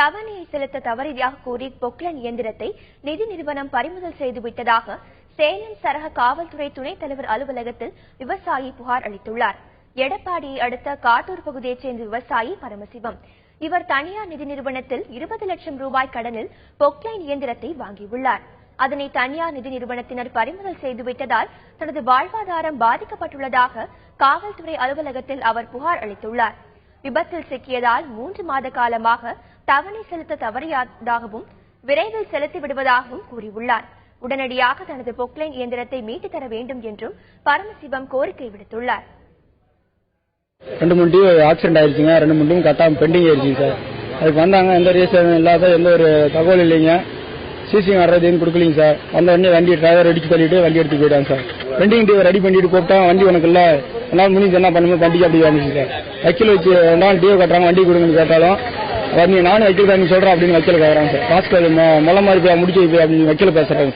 தவணையை செலுத்த தவறியதாக கூறி பொக்லைன் இயந்திரத்தை நிதி நிறுவனம் பறிமுதல் செய்துவிட்டதாக சேலம் சரக காவல்துறை துணைத் தலைவர் அலுவலகத்தில் விவசாயி புகார் அளித்துள்ளார். எடப்பாடியை அடுத்த காட்டூர் பகுதியைச் சேர்ந்த விவசாயி பரமசிவம். இவர் தனியார் நிதி நிறுவனத்தில் 20 லட்சம் ரூபாய் கடனில் பொக்லைன் இயந்திரத்தை வாங்கியுள்ளார். அதனை தனியார் நிதி நிறுவனத்தினர் பறிமுதல் செய்துவிட்டதால் தனது வாழ்வாதாரம் பாதிக்கப்பட்டுள்ளதாக காவல்துறை அலுவலகத்தில் அவர் புகார் அளித்துள்ளார். விபத்தில் சிக்கியதால் 3 மாத காலமாக தவணை செலுத்த தவறியதாகவும் விரைவில் செலுத்தி விடுவதாகவும் கூறியுள்ளார். உடனடியாக தனது பொக்லைன் இயந்திரத்தை மீட்டுத் தர வேண்டும் என்றும் பரமசிவம் கோரிக்கை விடுத்துள்ளார். 2-3 டியூ ஆக்சிடென்ட் ஆயிடுச்சுங்க. 2-3 டியூ கட்டாம பெண்டிங் ஆயிடுச்சுங்க சார். அதுக்கு வந்தாங்க, எந்த ரீசன் இல்லாத எந்த ஒரு தகவல் இல்லைங்க. சிசி வர்றது எதுவும் கொடுக்கலீங்க சார். வந்த உடனே வண்டி டிரைவர் அடிச்சு தள்ளிட்டு வண்டி எடுத்து போயிட்டாங்க சார். பெண்டிங் டியூ ரெடி பண்ணிட்டு கூப்பிட்டா வண்டி உனக்கு இல்ல, என்னால் முடிஞ்சு என்ன பண்ணும்போது வண்டிக்கு அப்படி வந்துச்சு சார். வக்கீல் வச்சு 2 நாள் டியூ கட்டுறாங்க, வண்டி கொடுங்கன்னு கேட்டாலும் நானும் வக்கீல் தான் சொல்றேன் அப்படின்னு வக்கீல் கேட்கறாங்க சார். காசு மொள்ள மாதிரி போய் முடிச்சு அப்படின்னு வக்கீல் பேசுறாங்க.